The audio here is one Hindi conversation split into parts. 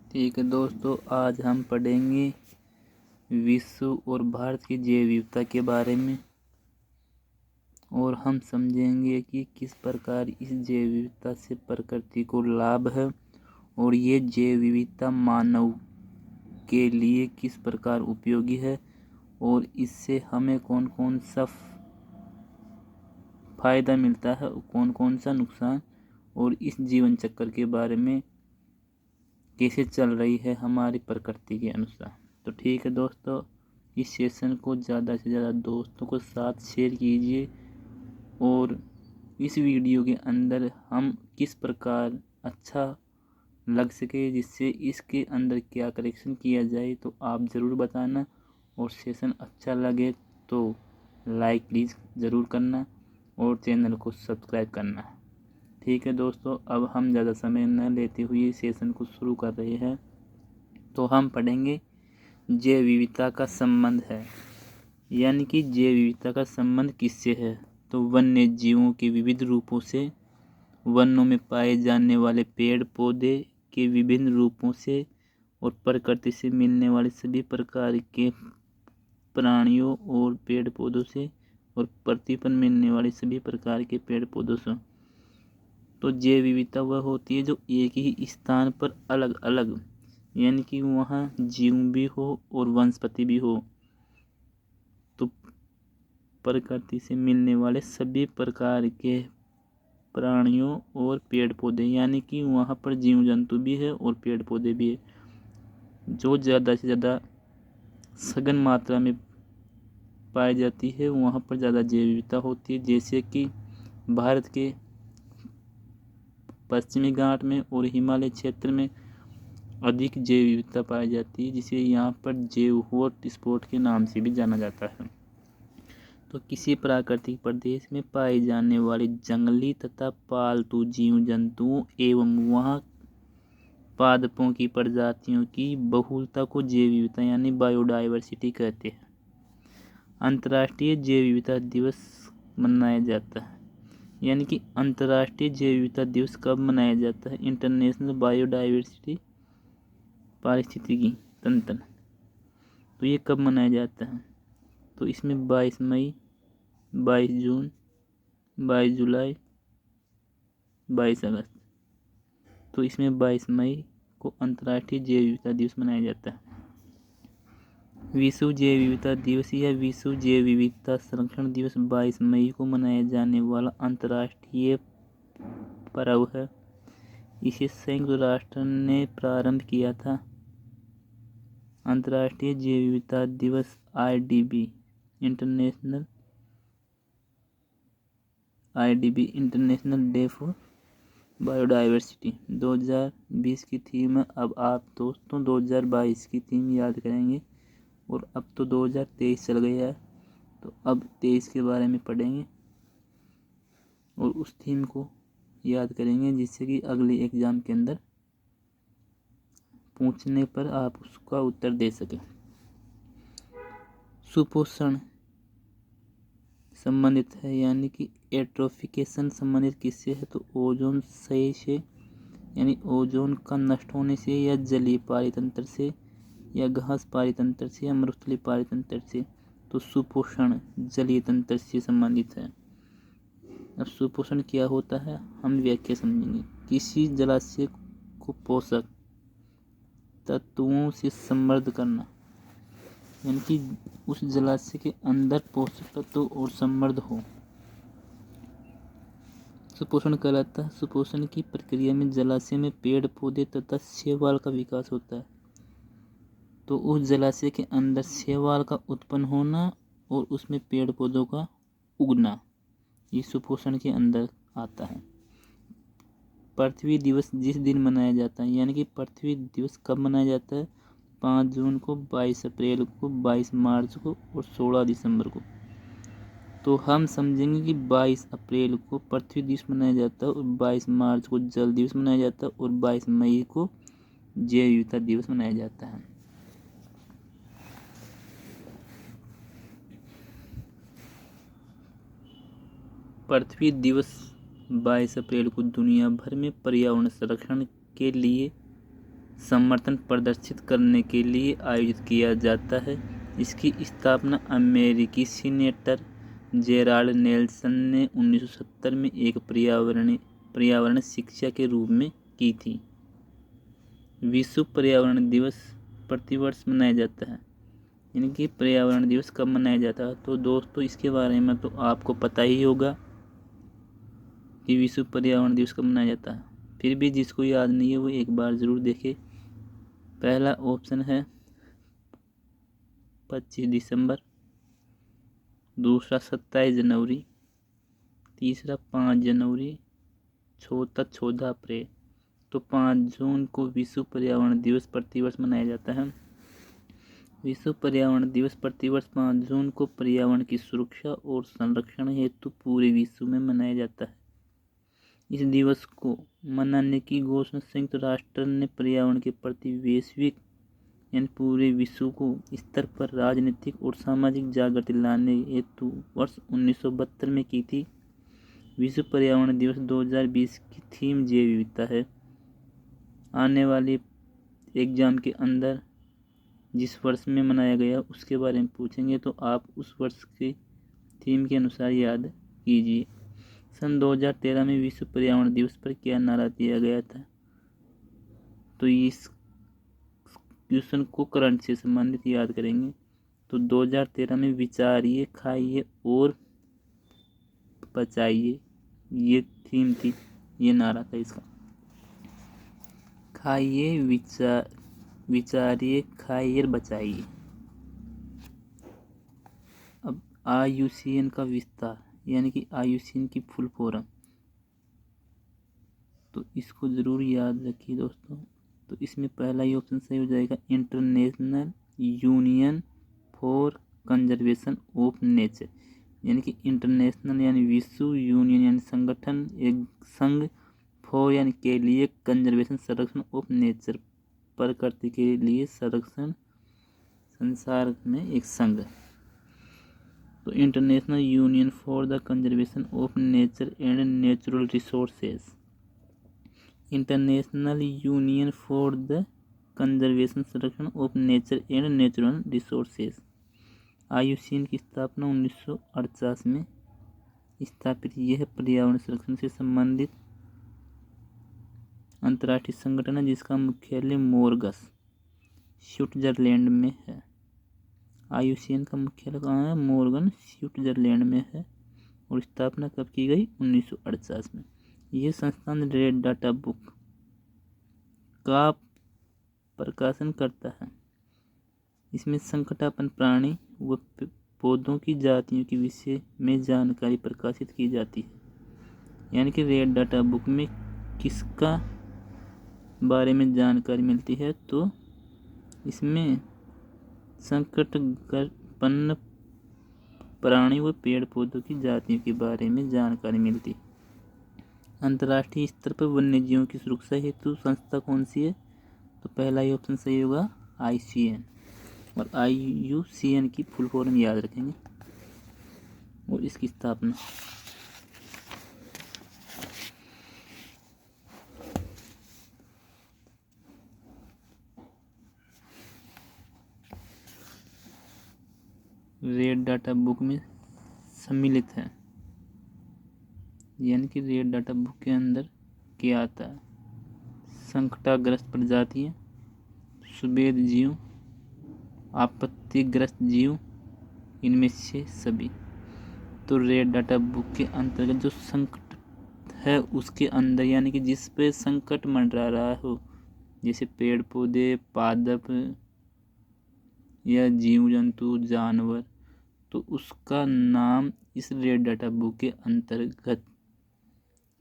ठीक है दोस्तों, आज हम पढ़ेंगे विश्व और भारत की जैव विविधता के बारे में और हम समझेंगे कि किस प्रकार इस जैव विविधता से प्रकृति को लाभ है और ये जैव विविधता मानव के लिए किस प्रकार उपयोगी है और इससे हमें कौन कौन सा फायदा मिलता है और कौन कौन सा नुकसान, और इस जीवन चक्र के बारे में कैसे चल रही है हमारी प्रकृति के अनुसार। तो ठीक है दोस्तों, इस सेशन को ज़्यादा से ज़्यादा दोस्तों को साथ शेयर कीजिए और इस वीडियो के अंदर हम किस प्रकार अच्छा लग सके, जिससे इसके अंदर क्या करेक्शन किया जाए तो आप ज़रूर बताना, और सेशन अच्छा लगे तो लाइक प्लीज़ ज़रूर करना और चैनल को सब्सक्राइब करना। ठीक है दोस्तों, अब हम ज़्यादा समय न लेते हुए सेशन को शुरू कर रहे हैं। तो हम पढ़ेंगे जैव विविधता का संबंध है, यानी कि जैव विविधता का संबंध किससे है। तो वन्य जीवों के विविध रूपों से, वनों में पाए जाने वाले पेड़ पौधे के विभिन्न रूपों से और प्रकृति से मिलने वाले सभी प्रकार के प्राणियों और पेड़ पौधों से और पृथ्वी पर मिलने वाले सभी प्रकार के पेड़ पौधों से। तो जैव विविधता वह होती है जो एक ही स्थान पर अलग अलग, यानी कि वहाँ जीव भी हो और वनस्पति भी हो, तो प्रकृति से मिलने वाले सभी प्रकार के प्राणियों और पेड़ पौधे, यानी कि वहाँ पर जीव जंतु भी है और पेड़ पौधे भी है, जो ज़्यादा से ज़्यादा सघन मात्रा में पाई जाती है, वहाँ पर ज़्यादा जैव विविधता होती है। जैसे कि भारत के पश्चिमी घाट में और हिमालय क्षेत्र में अधिक जैव विविधता पाई जाती है, जिसे यहाँ पर जैव हॉट स्पॉट के नाम से भी जाना जाता है। तो किसी प्राकृतिक प्रदेश में पाए जाने वाले जंगली तथा पालतू जीव जंतुओं एवं वहाँ पादपों की प्रजातियों की बहुलता को जैव विविधता यानी बायोडाइवर्सिटी कहते हैं। अंतर्राष्ट्रीय जैव विविधता दिवस मनाया जाता है, यानी कि अंतर्राष्ट्रीय जैव विविधता दिवस कब मनाया जाता है। इंटरनेशनल बायोडाइवर्सिटी पारिस्थितिकी तंत्र, तो ये कब मनाया जाता है। तो इसमें 22 मई, 22 जून, 22 जुलाई, 22 अगस्त, तो इसमें 22 मई को अंतर्राष्ट्रीय जैव विविधता दिवस मनाया जाता है। विश्व जैव विविधता दिवस या विश्व जैव विविधता संरक्षण दिवस 22 मई को मनाया जाने वाला अंतर्राष्ट्रीय पर्व है। इसे संयुक्त राष्ट्र ने प्रारंभ किया था। अंतर्राष्ट्रीय जैव विविधता दिवस इंटरनेशनल डे फॉर बायोडाइवर्सिटी 2020 की थीम है। अब आप दोस्तों 2022 की थीम याद करेंगे, और अब तो 2023 चल गया है, तो अब 23 के बारे में पढ़ेंगे और उस थीम को याद करेंगे, जिससे कि अगले एग्ज़ाम के अंदर पूछने पर आप उसका उत्तर दे सकें। सुपोषण संबंधित है, यानी कि एट्रोफिकेशन संबंधित किससे है। तो ओजोन क्षय से, यानी ओजोन का नष्ट होने से, या जलीय पारितंत्र से, या घास पारितंत्र से, या मरुस्थलीय पारितंत्र से। तो सुपोषण जलीय तंत्र से संबंधित है। अब सुपोषण क्या होता है हम व्याख्या समझेंगे। किसी जलाशय को पोषक तत्वों से समृद्ध करना, यानी कि उस जलाशय के अंदर पोषक तत्व और समृद्ध हो, सुपोषण कहलाता है। सुपोषण की प्रक्रिया में जलाशय में पेड़ पौधे तथा शैवाल का विकास होता है। तो उस जलाशय के अंदर शैवाल का उत्पन्न होना और उसमें पेड़ पौधों का उगना, ये सुपोषण के अंदर आता है। पृथ्वी दिवस जिस दिन मनाया जाता है, यानी कि पृथ्वी दिवस कब मनाया जाता है। 5 जून को, 22 अप्रैल को, 22 मार्च को और 16 दिसंबर को। तो हम समझेंगे कि 22 अप्रैल को पृथ्वी दिवस मनाया जाता है और 22 मार्च को जल दिवस मनाया जाता है और 22 मई को जैव विविधता दिवस मनाया जाता है। पृथ्वी दिवस 22 अप्रैल को दुनिया भर में पर्यावरण संरक्षण के लिए समर्थन प्रदर्शित करने के लिए आयोजित किया जाता है। इसकी स्थापना अमेरिकी सीनेटर जेराल्ड नेल्सन ने 1970 में एक पर्यावरण शिक्षा के रूप में की थी। विश्व पर्यावरण दिवस प्रतिवर्ष मनाया जाता है। यानी कि पर्यावरण दिवस कब मनाया जाता है? तो दोस्तों इसके बारे में तो आपको पता ही होगा कि विश्व पर्यावरण दिवस कब मनाया जाता है। फिर भी जिसको याद नहीं है वो एक बार ज़रूर देखे। पहला ऑप्शन है 25 दिसंबर, दूसरा 27 जनवरी, तीसरा 5 जनवरी, चौथा 14 अप्रैल। तो 5 जून को विश्व पर्यावरण दिवस प्रतिवर्ष मनाया जाता है। विश्व पर्यावरण दिवस प्रतिवर्ष 5 जून को पर्यावरण की सुरक्षा और संरक्षण हेतु पूरे विश्व में मनाया जाता है। इस दिवस को मनाने की घोषणा संयुक्त राष्ट्र ने पर्यावरण के प्रति वैश्विक यानी पूरे विश्व को स्तर पर राजनीतिक और सामाजिक जागृति लाने हेतु वर्ष 1972 में की थी। विश्व पर्यावरण दिवस 2020 की थीम जैव विविधता है। आने वाले एग्जाम के अंदर जिस वर्ष में मनाया गया उसके बारे में पूछेंगे तो आप उस वर्ष की थीम के अनुसार याद कीजिए। सन 2013 में विश्व पर्यावरण दिवस पर क्या नारा दिया गया था? तो इस क्वेश्चन को करंट से संबंधित याद करेंगे। तो 2013 में विचारिए, खाइए और बचाइए, ये थीम थी, ये नारा था इसका। खाइए, विचारिए, खाइए, बचाइए। अब IUCN का विस्तार यानी कि IUCN की फुल फॉर्म, तो इसको ज़रूर याद रखिए दोस्तों। तो इसमें पहला ही ऑप्शन सही हो जाएगा, international union for conservation of nature. यानी कि इंटरनेशनल यानी विश्व, यूनियन यानी संगठन, एक संघ, फॉर यानी के लिए, कंजर्वेशन संरक्षण ऑफ नेचर प्रकृति के लिए संरक्षण, संसार में एक संघ। तो international union for the conservation of nature and natural resources, international union for the conservation संरक्षण of nature and natural resources. IUCN की स्थापना 1948 में स्थापित यह पर्यावरण संरक्षण से संबंधित अंतर्राष्ट्रीय संगठन है जिसका मुख्यालय मोरगस, स्विट्जरलैंड में है। IUCN का मुख्यालय कहाँ है? मोरगन, स्विट्जरलैंड में है। और स्थापना कब की गई? 1948 में। यह संस्थान रेड डाटा बुक का प्रकाशन करता है। इसमें संकटापन्न प्राणी व पौधों की जातियों के विषय में जानकारी प्रकाशित की जाती है। यानी कि रेड डाटा बुक में किसका बारे में जानकारी मिलती है? तो इसमें संकटापन्न प्राणी व पेड़ पौधों की जातियों के बारे में जानकारी मिलती है। अंतर्राष्ट्रीय स्तर पर वन्य जीवों की सुरक्षा हेतु संस्था कौन सी है? तो पहला ही ऑप्शन सही होगा, IUCN। और IUCN की फुल फॉर्म याद रखेंगे और इसकी स्थापना। रेड डाटा बुक में सम्मिलित है। यानी कि रेड डाटा बुक के अंदर क्या आता है? संकटाग्रस्त प्रजातियां, सुभेद जीव, आपत्तिग्रस्त जीव, इनमें से सभी। तो रेड डाटा बुक के अंतर्गत जो संकट है उसके अंदर यानी कि जिस पे संकट मंडरा रहा हो, जैसे पेड़ पौधे, पादप या जीव जंतु, जानवर, तो उसका नाम इस रेड डाटा बुक के अंतर्गत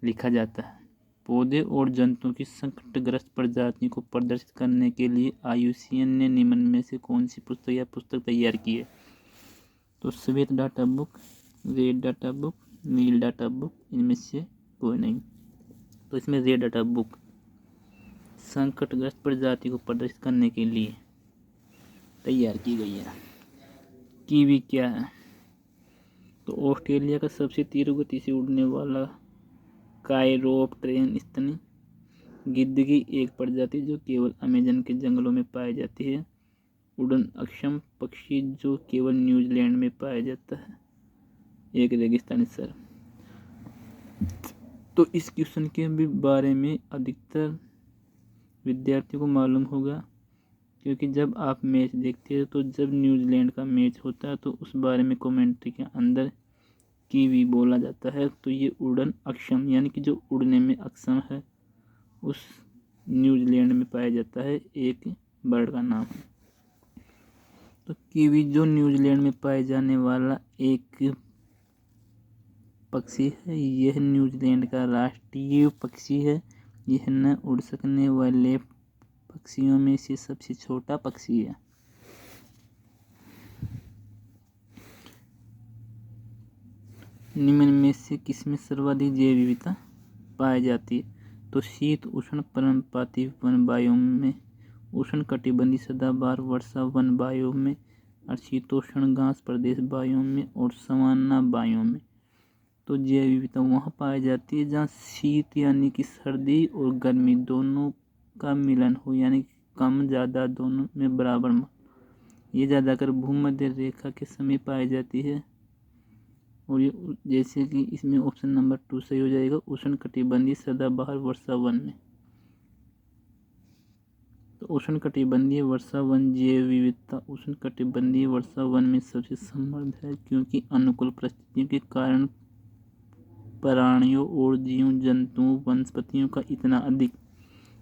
लिखा जाता है। पौधे और जंतुओं की संकटग्रस्त प्रजातियों को प्रदर्शित करने के लिए IUCN ने निम्न में से कौन सी पुस्तक तैयार की है? तो श्वेत data book, red data book, नील डाटा बुक, इनमें से कोई नहीं। तो इसमें रेड डाटा बुक संकटग्रस्त प्रजाति को प्रदर्शित करने के लिए तैयार की गई है। कीवी क्या है? तो ऑस्ट्रेलिया का सबसे तीव्र गति से उड़ने वाला कायरोप्टेरन स्तनी गिद्ध की एक प्रजाति जो केवल अमेजन के जंगलों में पाई जाती है। उड़न अक्षम पक्षी जो केवल न्यूजीलैंड में पाया जाता है। एक रेगिस्तानी सर। तो इस क्वेश्चन के भी बारे में अधिकतर विद्यार्थियों को मालूम होगा, क्योंकि जब आप मैच देखते हैं तो जब न्यूजीलैंड का मैच होता है तो उस बारे में कमेंट्री के अंदर कीवी बोला जाता है। तो ये उड़न अक्षम यानी कि जो उड़ने में अक्षम है उस न्यूजीलैंड में पाया जाता है, एक बर्ड का नाम है। तो कीवी जो न्यूजीलैंड में पाए जाने वाला एक पक्षी है, यह न्यूजीलैंड का राष्ट्रीय पक्षी है। यह न उड़ सकने वाले पक्षियों में से सबसे छोटा पक्षी है। निम्न में से किसमें सर्वाधिक जैव विविधता पाई जाती है? तो शीत उष्ण पर्णपाती वन बायोम में, उष्ण कटिबंधीय सदाबहार वर्षा वन बायोम में, और शीतोष्ण घास प्रदेश बायोम में और सवाना बायोम में। तो जैव विविधता वहाँ पाई जाती है जहाँ शीत यानी कि सर्दी और गर्मी दोनों का मिलन हो, यानी कम ज़्यादा दोनों में बराबर। ये ज़्यादातर भूमध्य रेखा के समय पाई जाती है। और ये जैसे कि इसमें ऑप्शन नंबर 2 सही हो जाएगा, उष्ण कटिबंधीय सदाबहार वर्षा वन में। तो उष्ण कटिबंधीय वर्षा वन जैव विविधता उष्ण कटिबंधीय वर्षा वन में सबसे समृद्ध है, क्योंकि अनुकूल परिस्थितियों के कारण प्राणियों और जीव जंतुओं वनस्पतियों का इतना अधिक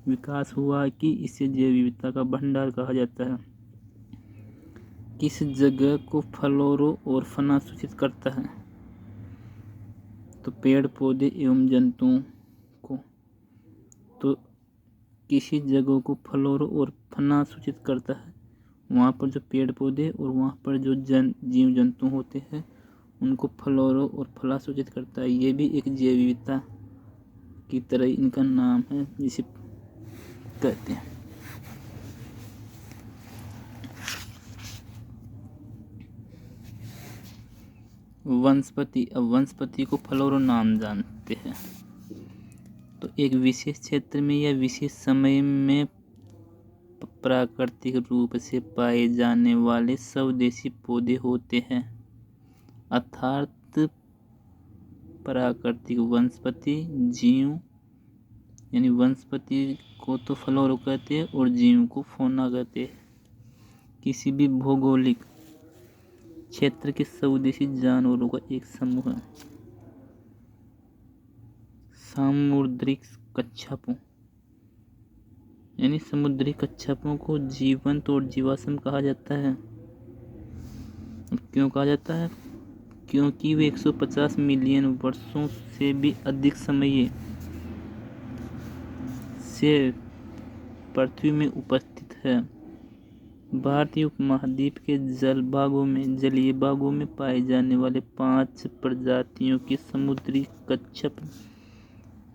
विकास हुआ कि इसे जैव विविधता का भंडार कहा जाता है। किस जगह को फ्लोरा और फौना सूचित करता है? तो पेड़ पौधे एवं जंतुओं को। तो किसी जगह को फ्लोरा और फौना सूचित करता है? वहाँ पर जो पेड़ पौधे और वहाँ पर जो जीव जंतु होते हैं उनको फ्लोरा और फौना सूचित करता है। ये भी एक जैव विविधता की तरह इनका नाम है, जिसे कहते हैं। वनस्पति। अब वनस्पति को फ्लोरा नाम जानते हैं। तो एक विशेष क्षेत्र में या विशेष समय में प्राकृतिक रूप से पाए जाने वाले स्वदेशी पौधे होते हैं, अर्थात प्राकृतिक वनस्पति। जीव यानी वनस्पति को तो फ्लोरा कहते हैं और जीव को फौना कहते हैं। किसी भी भौगोलिक क्षेत्र के स्वदेशी जानवरों का एक समूह है। सामुद्रिक कच्छपों यानी समुद्री कच्छपों को जीवंत और जीवाश्म कहा जाता है। क्यों कहा जाता है? क्योंकि वे 150 मिलियन वर्षों से भी अधिक समय से पृथ्वी में उपस्थित है। भारतीय उपमहाद्वीप के जलीय भागों में पाए जाने वाले 5 प्रजातियों के समुद्री कच्छप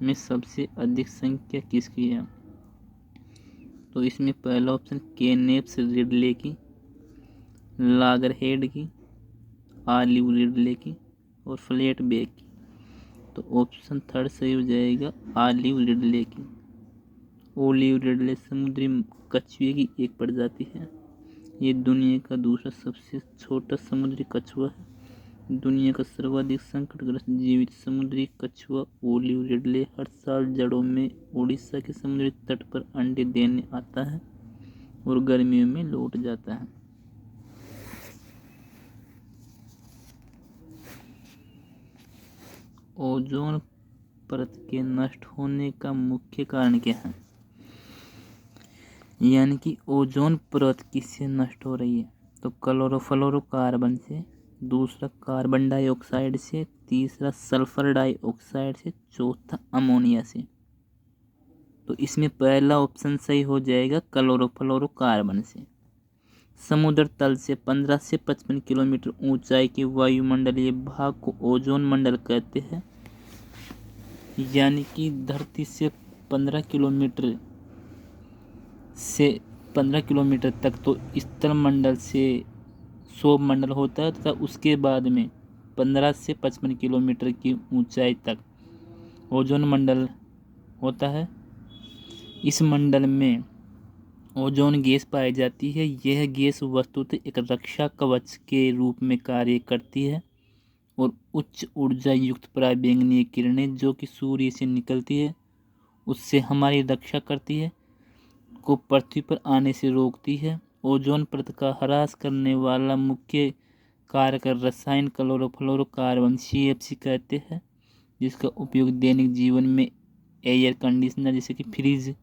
में सबसे अधिक संख्या किसकी है? तो इसमें पहला ऑप्शन केनेप्स रिडले की, लागरहेड की, ऑलिव रिडले की और फ्लैट बैक की। तो ऑप्शन 3 सही हो जाएगा, ऑलिव रिडले की। ऑलिव रिडले समुद्री कछुए की एक प्रजाति है। ये दुनिया का दूसरा सबसे छोटा समुद्री कछुआ है। दुनिया का सर्वाधिक संकटग्रस्त जीवित समुद्री कछुआ ऑलिव रिडले हर साल जड़ों में उड़ीसा के समुद्री तट पर अंडे देने आता है और गर्मियों में लौट जाता है। ओजोन परत के नष्ट होने का मुख्य कारण क्या है? यानी कि ओजोन परत किससे नष्ट हो रही है? तो क्लोरोफ्लोरोकार्बन से, दूसरा कार्बन डाइऑक्साइड से, तीसरा सल्फर डाइऑक्साइड से, चौथा अमोनिया से। तो इसमें पहला ऑप्शन सही हो जाएगा, क्लोरोफ्लोरोकार्बन से। समुद्र तल से 15 से 55 किलोमीटर ऊंचाई के वायुमंडलीय भाग को ओजोन मंडल कहते हैं। यानी कि धरती से 15 किलोमीटर तक तो स्थल मंडल से सौर मंडल होता है, तथा उसके बाद में 15 से 55 किलोमीटर की ऊंचाई तक ओजोन मंडल होता है। इस मंडल में ओजोन गैस पाई जाती है। यह गैस वस्तुतः एक रक्षा कवच के रूप में कार्य करती है और उच्च ऊर्जा युक्त पराबैंगनी किरणें जो कि सूर्य से निकलती है उससे हमारी रक्षा करती है, को पृथ्वी पर आने से रोकती है। ओजोन परत का ह्रास करने वाला मुख्य कारक रसायन क्लोरोफ्लोरोकार्बन CFC कहते हैं, जिसका उपयोग दैनिक जीवन में एयर कंडीशनर जैसे कि फ्रिज,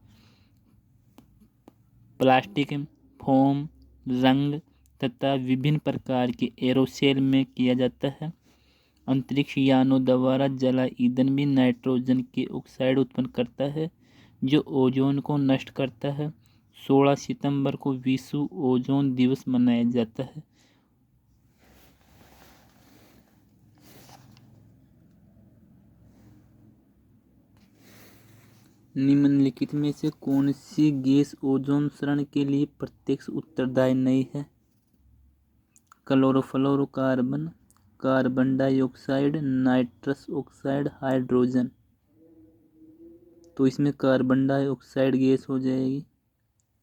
प्लास्टिक, फोम, रंग तथा विभिन्न प्रकार के एरोसोल में किया जाता है। अंतरिक्ष यानों द्वारा जला ईंधन भी नाइट्रोजन के ऑक्साइड उत्पन्न करता है जो ओजोन को नष्ट करता है। 16 सितंबर को विश्व ओजोन दिवस मनाया जाता है। निम्नलिखित में से कौन सी गैस ओजोन क्षरण के लिए प्रत्यक्ष उत्तरदायी नहीं है? Chlorofluorocarbon, carbon dioxide, nitrous oxide, hydrogen. तो इसमें कार्बन डाइऑक्साइड गैस हो जाएगी।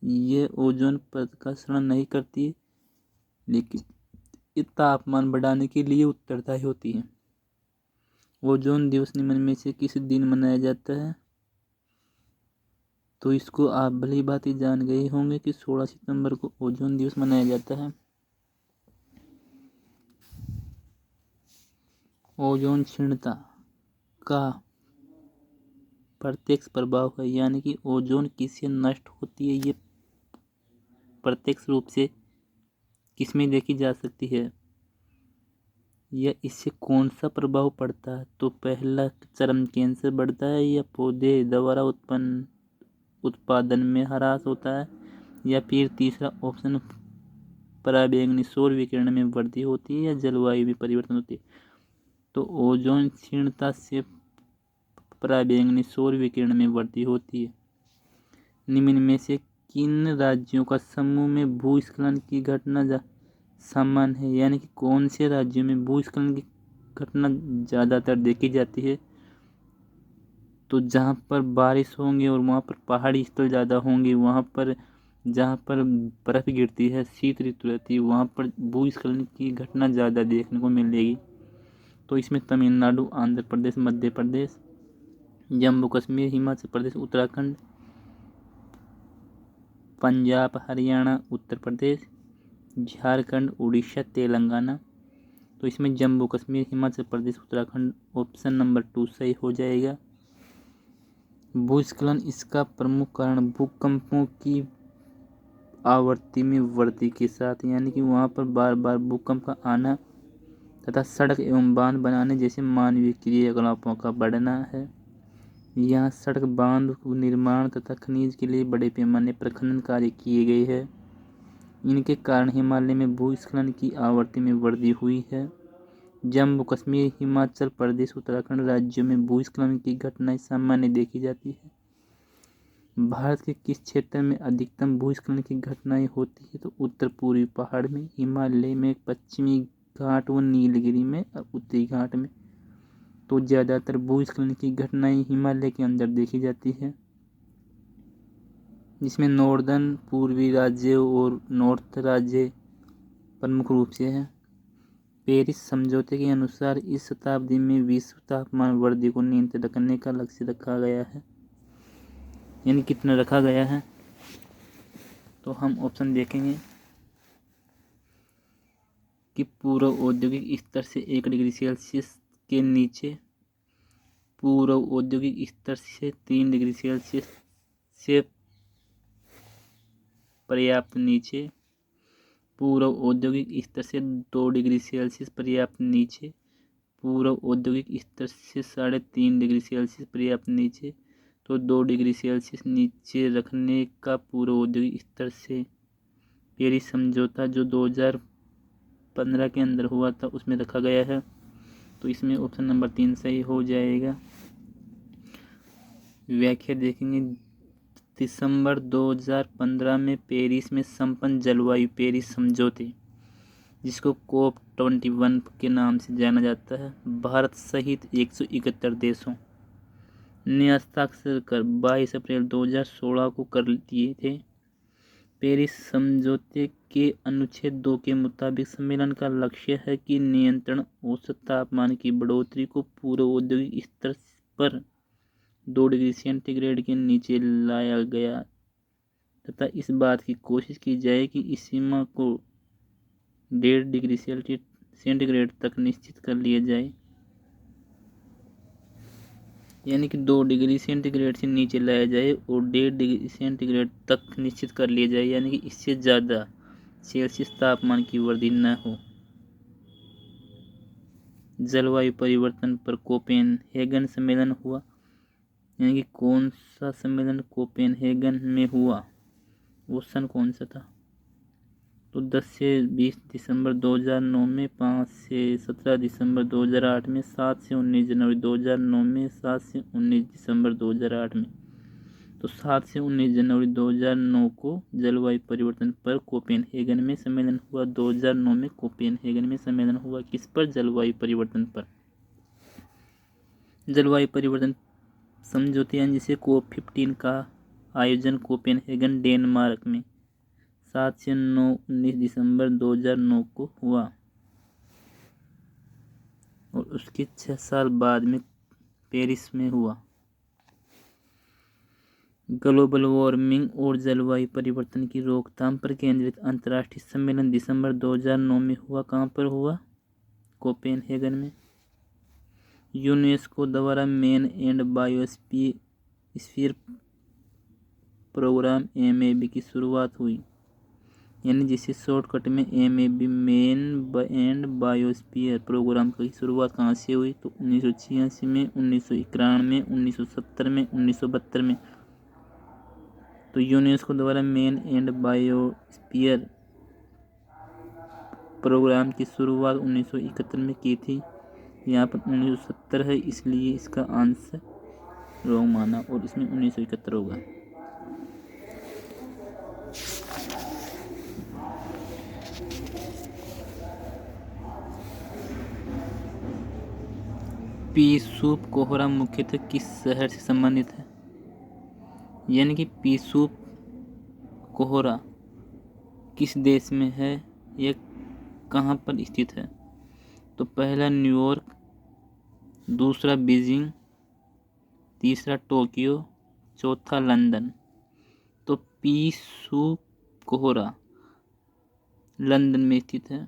ये ओजोन परत का क्षरण नहीं करती है, लेकिन ये तापमान बढ़ाने के लिए उत्तरदायी होती है। ओजोन दिवस निम्न में से किस दिन मनाया जाता है? तो इसको आप भली बात ही जान गए होंगे कि 16 सितंबर को ओजोन दिवस मनाया जाता है। ओजोन क्षीणता का प्रत्यक्ष प्रभाव है, यानी कि ओजोन किससे नष्ट होती है, ये प्रत्यक्ष रूप से किसमें देखी जा सकती है या इससे कौन सा प्रभाव पड़ता है? तो पहला, चर्म कैंसर बढ़ता है या पौधे द्वारा उत्पादन में ह्रास होता है, या फिर तीसरा ऑप्शन, पराबैंगनी सौर विकिरण में वृद्धि होती है या जलवायु में परिवर्तन होती है। तो ओजोन क्षीणता से पराबैंगनी सौर विकिरण में वृद्धि होती है। निम्न में से किन राज्यों का समूह में भूस्खलन की घटना सामान्य है, यानी कि कौन से राज्यों में भूस्खलन की घटना ज़्यादातर देखी जाती है? तो जहाँ पर बारिश होंगी और वहाँ पर पहाड़ी स्थल ज़्यादा होंगे, वहाँ पर जहाँ पर बर्फ़ गिरती है, शीत ऋतु रहती है, वहाँ पर भूस्खलन की घटना ज़्यादा देखने को मिलेगी। तो इसमें तमिलनाडु, आंध्र प्रदेश, मध्य प्रदेश, जम्मू कश्मीर, हिमाचल प्रदेश, उत्तराखंड, पंजाब, हरियाणा, उत्तर प्रदेश, झारखंड, उड़ीसा, तेलंगाना। तो इसमें जम्मू कश्मीर, हिमाचल प्रदेश, उत्तराखंड ऑप्शन नंबर 2 सही हो जाएगा। भूस्खलन इसका प्रमुख कारण भूकंपों की आवृत्ति में वृद्धि के साथ, यानी कि वहाँ पर बार बार भूकंप का आना तथा सड़क एवं बांध बनाने जैसे मानवीय क्रियाकलापों का बढ़ना है। यहाँ सड़क, बांध निर्माण तथा खनिज के लिए बड़े पैमाने पर खनन कार्य किए गए हैं। इनके कारण हिमालय में भूस्खलन की आवृत्ति में वृद्धि हुई है। जम्मू कश्मीर, हिमाचल प्रदेश, उत्तराखंड राज्यों में भूस्खलन की घटनाएं सामान्य देखी जाती है। भारत के किस क्षेत्र में अधिकतम भूस्खलन की घटनाएं होती है? तो उत्तर पूर्वी पहाड़ में, हिमालय में, पश्चिमी घाट व नीलगिरी में और उत्तरी घाट में। तो ज़्यादातर भूस्खलन की घटनाएं हिमालय के अंदर देखी जाती है, जिसमें नॉर्दर्न पूर्वी राज्य और नॉर्थ राज्य प्रमुख रूप से है। पेरिस समझौते के अनुसार इस शताब्दी में विश्व तापमान वृद्धि को नियंत्रित रखने का लक्ष्य रखा गया है, यानी कितना रखा गया है? तो हम ऑप्शन देखेंगे कि पूर्व औद्योगिक स्तर से 1 डिग्री सेल्सियस के नीचे, पूर्व औद्योगिक स्तर से 3 डिग्री सेल्सियस से पर्याप्त नीचे, पूर्व औद्योगिक स्तर से 2 डिग्री सेल्सियस पर्याप्त नीचे, पूर्व औद्योगिक स्तर से 3.5 डिग्री सेल्सियस पर्याप्त नीचे। तो 2 डिग्री सेल्सियस नीचे रखने का पूर्व औद्योगिक स्तर से पेरिस समझौता जो 2015 के अंदर हुआ था उसमें रखा गया है। तो इसमें ऑप्शन नंबर 3 सही हो जाएगा। व्याख्या देखेंगे। दिसंबर 2015 में पेरिस में संपन्न जलवायु पेरिस समझौते, जिसको COP21 के नाम से जाना जाता है, भारत सहित 171 देशों ने हस्ताक्षर कर 22 अप्रैल 2016 को कर दिए थे। पेरिस समझौते के अनुच्छेद 2 के मुताबिक सम्मेलन का लक्ष्य है कि नियंत्रण औसत तापमान की बढ़ोतरी को पूर्व औद्योगिक स्तर पर 2 डिग्री सेंटीग्रेड के नीचे लाया गया तथा इस बात की कोशिश की जाए कि इस सीमा को 1.5 डिग्री सेंटीग्रेड तक निश्चित कर लिया जाए, यानी कि 2 डिग्री सेंटीग्रेड से नीचे लाया जाए और 1.5 डिग्री सेंटीग्रेड तक निश्चित कर लिया जाए, यानी कि इससे ज़्यादा सेल्सियस तापमान की वृद्धि न हो। जलवायु परिवर्तन पर कोपेनहेगन सम्मेलन हुआ, यानी कि कौन सा सम्मेलन कोपेनहेगन में हुआ, वो सन कौन सा था? तो 10 से 20 दिसंबर 2009 में, 5 से 17 दिसंबर 2008 में, 7 से 19 जनवरी 2009 में, 7 से 19 दिसंबर 2008 में। तो 7 से 19 जनवरी 2009 को जलवायु परिवर्तन पर कोपेनहेगन में सम्मेलन हुआ। 2009 में कोपेनहेगन में सम्मेलन हुआ किस पर? जलवायु परिवर्तन पर। जलवायु परिवर्तन समझौते यानी जिसे COP15 का आयोजन कोपेनहेगन डेनमार्क में 7 से 19 दिसंबर 2009 को हुआ और उसके 6 साल बाद में पेरिस में हुआ। ग्लोबल वार्मिंग और जलवायु परिवर्तन की रोकथाम पर केंद्रित अंतर्राष्ट्रीय सम्मेलन दिसंबर 2009 में हुआ। कहाँ पर हुआ? कोपेनहेगन में। यूनेस्को द्वारा man and biosphere programme MAB की शुरुआत हुई, यानी जिसे शॉर्टकट में MAB man and biosphere programme की शुरुआत कहाँ से हुई? तो 1986 में, 1991 में, 1970 में, 1972 में। तो यूनेस्को द्वारा मैन एंड बायोस्फीयर प्रोग्राम की शुरुआत 1971 में की थी। यहाँ पर 1970 है, इसलिए इसका आंसर रॉन्ग माना और इसमें 1971 होगा। पीसूप कोहरा मुख्यतः किस शहर से संबंधित है? यानी कि पीसूप कोहरा किस देश में है, यह कहाँ पर स्थित है? तो पहला न्यूयॉर्क, दूसरा बीजिंग, तीसरा टोक्यो, चौथा लंदन। तो पीसूप कोहरा लंदन में स्थित है।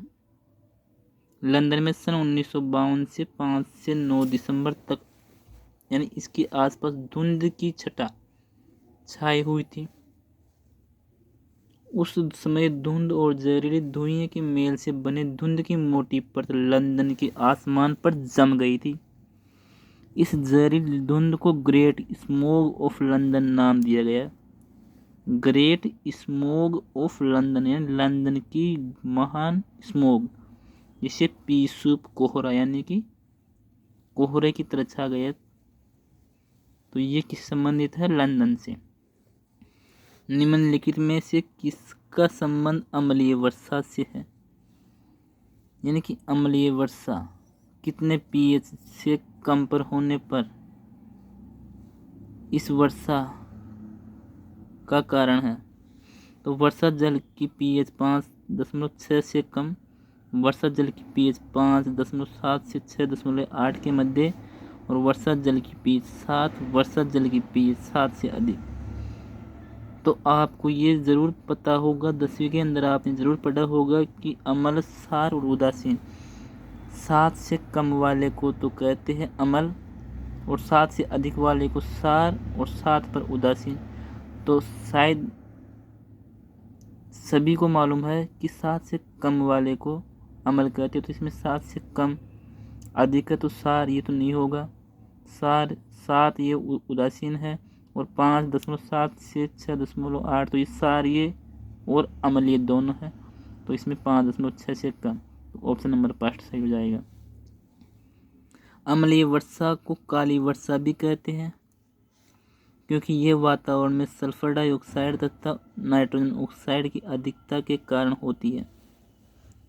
लंदन में सन 1952 से 5 से 9 दिसंबर तक, यानी इसके आसपास धुंध की छटा छाई हुई थी। उस समय धुंध और जहरीले धुएं के मेल से बने धुंध की मोटी परत लंदन के आसमान पर जम गई थी। इस जहरीली धुंध को ग्रेट स्मॉग ऑफ लंदन नाम दिया गया। ग्रेट स्मॉग ऑफ लंदन यानी लंदन की महान स्मॉग, जिसे पीसूप कोहरा यानी कि कोहरे की तरह छा गया। तो ये किस संबंधित है? लंदन से। निम्नलिखित में से किसका संबंध अम्लीय वर्षा से है? यानी कि अम्लीय वर्षा कितने pH से कम पर होने पर इस वर्षा का कारण है? तो वर्षा जल की pH 5.6 से कम, वर्षा जल की pH 5.7 से 6.8 के मध्य और वर्षा जल की pH 7, वर्षा जल की pH 7 से अधिक। तो आपको ये ज़रूर पता होगा, 10वीं के अंदर आपने ज़रूर पढ़ा होगा कि अम्ल, सार और उदासीन। 7 से कम वाले को तो कहते हैं अम्ल और 7 से अधिक वाले को सार और 7 पर उदासीन। तो शायद सभी को मालूम है कि 7 से कम वाले को अम्ल कहते हैं। तो इसमें 7 से कम, अधिक है तो सार, ये तो नहीं होगा। सार 7 ये उदासीन है और 5.7 से 6.8 तो ये सारीय और अम्लीय दोनों है। तो इसमें 5.6 से कम, तो ऑप्शन नंबर 5 सही हो जाएगा। अम्लीय वर्षा को काली वर्षा भी कहते हैं, क्योंकि यह वातावरण में सल्फर डाइऑक्साइड तथा नाइट्रोजन ऑक्साइड की अधिकता के कारण होती है।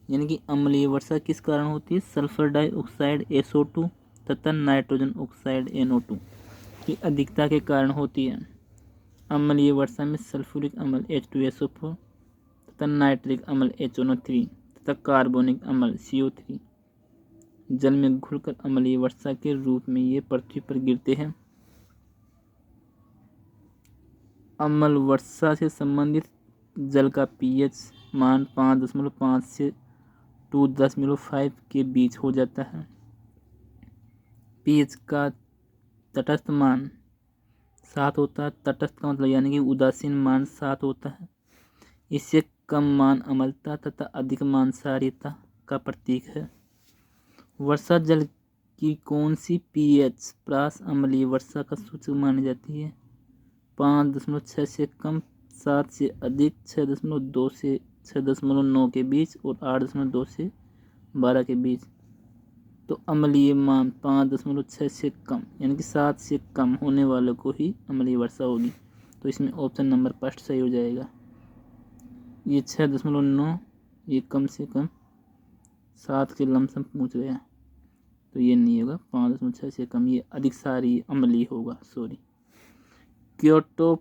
यानी कि अम्लीय वर्षा किस कारण होती है? सल्फर डाइऑक्साइड SO2 तथा नाइट्रोजन ऑक्साइड NO2 की अधिकता के कारण होती है। अम्लीय वर्षा में सल्फ्यूरिक अम्ल H2SO4 तथा नाइट्रिक अम्ल HNO3 तथा कार्बोनिक अम्ल CO3 जल में घुलकर अम्लीय वर्षा के रूप में ये पृथ्वी पर गिरते हैं। अम्ल वर्षा से संबंधित जल का pH मान 5.5 से 2.5 के बीच हो जाता है। pH का तटस्थ मान 7 होता है। तटस्थ का मतलब यानी कि उदासीन मान 7 होता है। इससे कम मान अम्लता तथा अधिक मान क्षारीयता का प्रतीक है। वर्षा जल की कौन सी pH प्रास अम्लीय वर्षा का सूचक मानी जाती है? 5.6 से कम, 7 से अधिक, 6.2 से 6.9 के बीच और 8.2 से 12 के बीच। तो अम्लीय मान 5.6 से कम यानी कि 7 से कम होने वालों को ही अम्लीय वर्षा होगी। तो इसमें ऑप्शन नंबर फर्स्ट सही हो जाएगा। ये 6.9 ये कम से कम, 7 के लमसम पूछ गया तो ये नहीं होगा। 5.6 से कम ये अधिक सारी अम्लीय होगा। सॉरी। क्योटो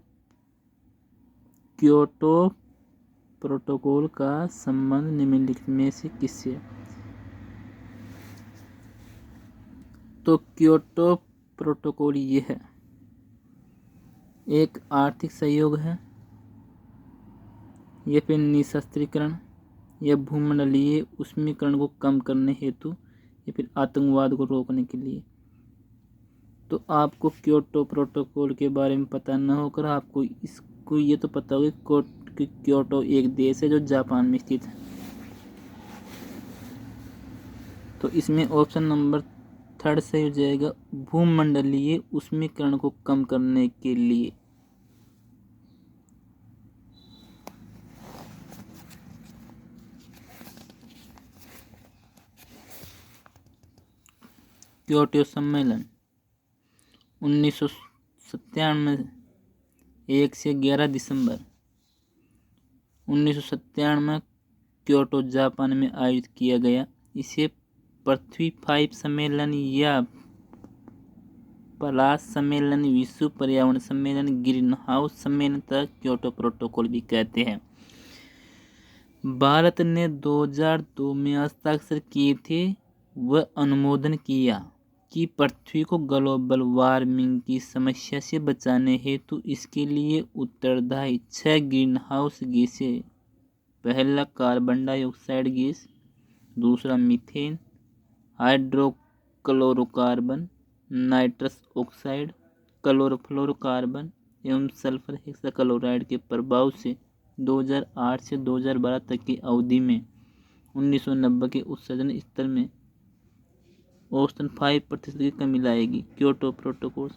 प्रोटोकॉल का संबंध निम्नलिखित में से किससे? तो क्योटो प्रोटोकॉल ये है, एक आर्थिक सहयोग है, या फिर निशस्त्रीकरण, या भूमंडलीय उष्मीकरण को कम करने हेतु, या फिर आतंकवाद को रोकने के लिए। तो आपको क्योटो प्रोटोकॉल के बारे में पता न होकर आपको इसको ये तो पता होगा कि क्योटो एक देश है जो जापान में स्थित है। तो इसमें ऑप्शन नंबर थर्ड सही हो जाएगा, भूमंडलीय उष्मीकरण को कम करने के लिए। क्योटो सम्मेलन 1997 1 से 11 दिसंबर 1997 क्योटो जापान में आयोजित किया गया। इसे पृथ्वी 5 सम्मेलन या पलास सम्मेलन, विश्व पर्यावरण सम्मेलन, ग्रीन हाउस सम्मेलन तथा क्योटो प्रोटोकॉल भी कहते हैं। भारत ने 2002 में हस्ताक्षर किए थे व अनुमोदन किया कि पृथ्वी को ग्लोबल वार्मिंग की समस्या से बचाने हेतु इसके लिए उत्तरदायी 6 ग्रीन हाउस गैसें, पहला कार्बन डाइऑक्साइड गैस, दूसरा मीथेन, हाइड्रोक्लोरोकार्बन, नाइट्रस ऑक्साइड, क्लोरोफ्लोरोकार्बन एवं सल्फर हेक्साक्लोराइड के प्रभाव से 2008 से 2012 तक की अवधि में 1990 के उत्सर्जन स्तर में औसतन 5% की कमी लाएगी। Kyoto protocol